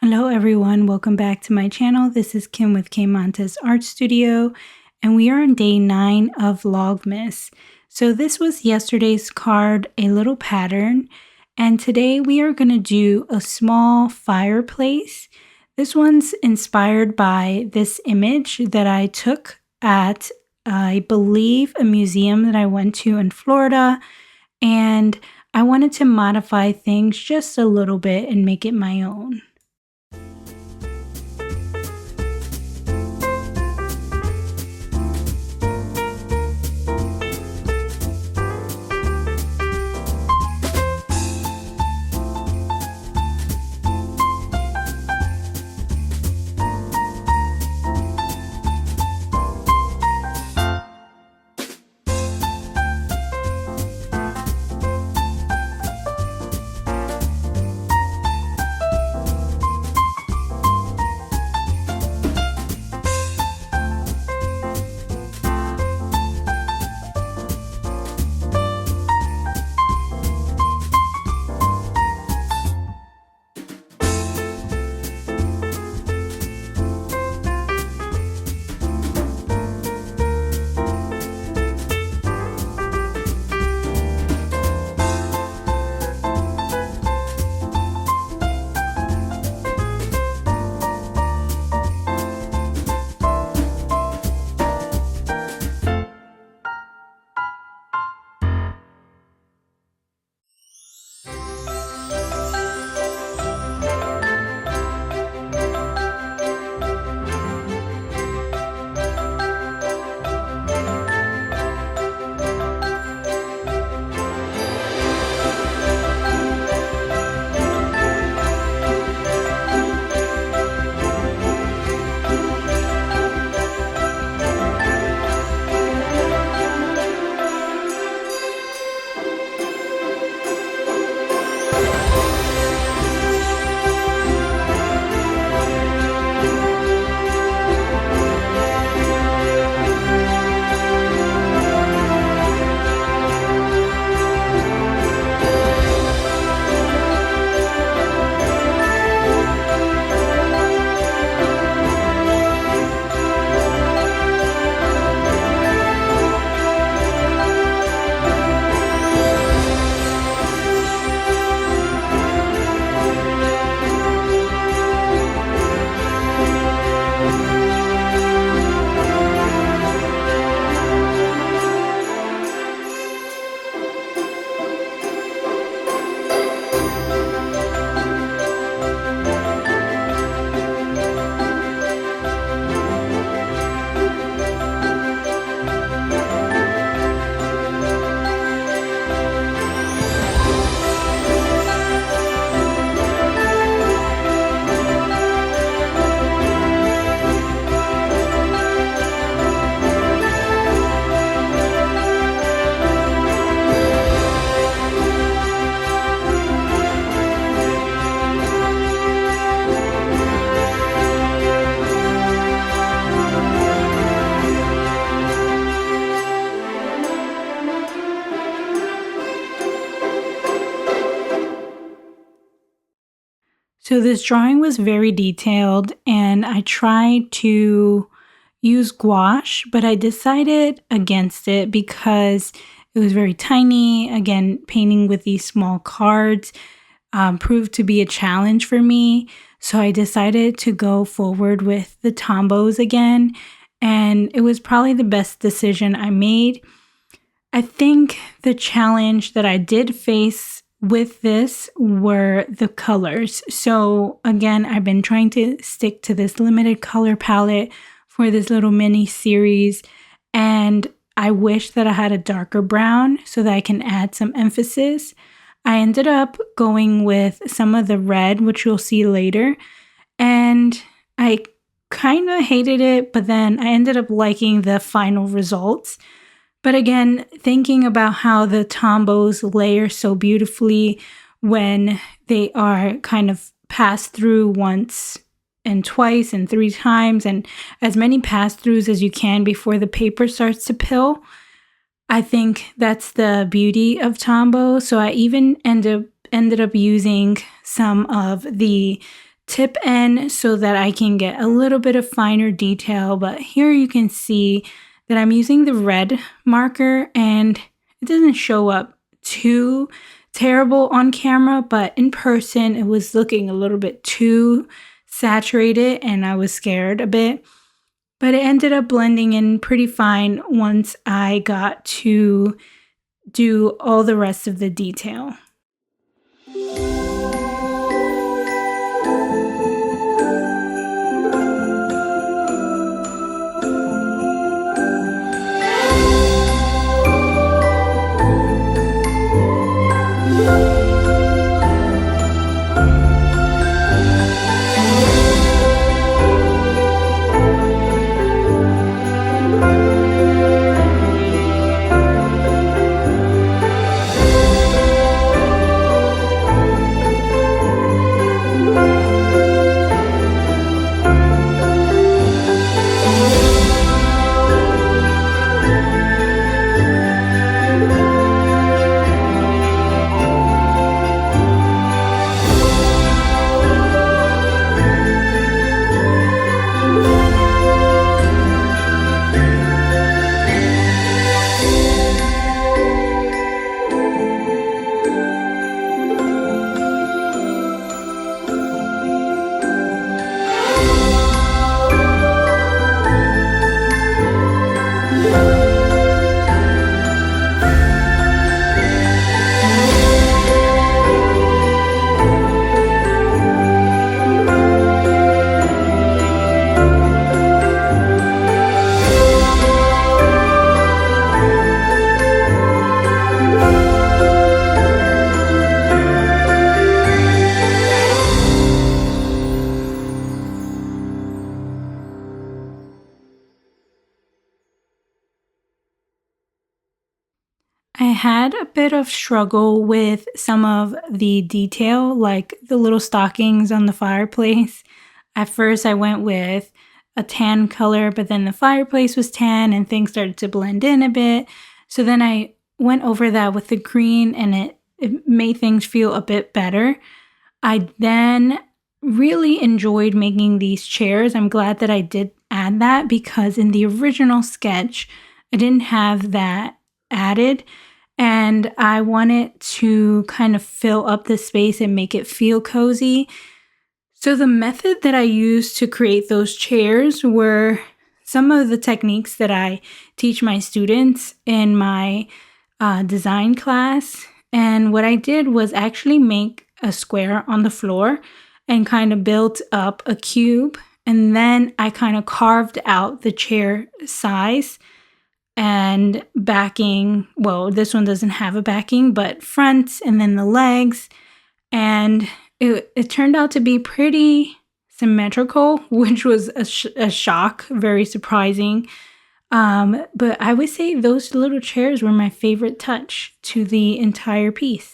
Hello everyone, welcome back to my channel. This is Kim with K Montes Art Studio, and we are on day 9 of Vlogmas. So this was yesterday's card, a little pattern, and today we are going to do a small fireplace. This one's inspired by this image that I took at, I believe, a museum that I went to in Florida, and I wanted to modify things just a little bit and make it my own. So this drawing was very detailed, and I tried to use gouache, but I decided against it because it was very tiny. Again, painting with these small cards proved to be a challenge for me. So I decided to go forward with the Tombos again, and it was probably the best decision I made. I think the challenge that I did face with this were the colors. So again, I've been trying to stick to this limited color palette for this little mini series, and I wish that I had a darker brown so that I can add some emphasis. I ended up going with some of the red, which you'll see later, and I kind of hated it, but then I ended up liking the final results. But again, thinking about how the Tombos layer so beautifully when they are kind of passed through once and twice and 3 times, and as many pass-throughs as you can before the paper starts to pill, I think that's the beauty of Tombow. So I even ended up using some of the tip end so that I can get a little bit of finer detail. But here you can see that I'm using the red marker and it doesn't show up too terrible on camera, but in person it was looking a little bit too saturated and I was scared a bit. But it ended up blending in pretty fine once I got to do all the rest of the detail. I had a bit of struggle with some of the detail, like the little stockings on the fireplace. At first I went with a tan color, but then the fireplace was tan and things started to blend in a bit. So then I went over that with the green and it made things feel a bit better. I then really enjoyed making these chairs. I'm glad that I did add that because in the original sketch, I didn't have that added. And I wanted to kind of fill up the space and make it feel cozy. So the method that I used to create those chairs were some of the techniques that I teach my students in my design class. And what I did was actually make a square on the floor and kind of built up a cube. And then I kind of carved out the chair size and backing. Well, this one doesn't have a backing, but fronts and then the legs. And it turned out to be pretty symmetrical, which was a shock, very surprising. But I would say those little chairs were my favorite touch to the entire piece.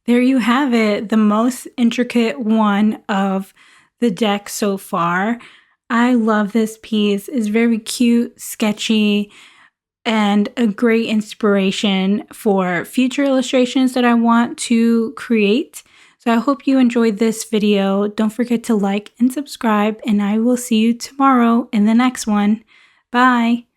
There you have it, the most intricate one of the deck so far. I love this piece. It's very cute, sketchy, and a great inspiration for future illustrations that I want to create. So I hope you enjoyed this video. Don't forget to like and subscribe, and I will see you tomorrow in the next one. Bye!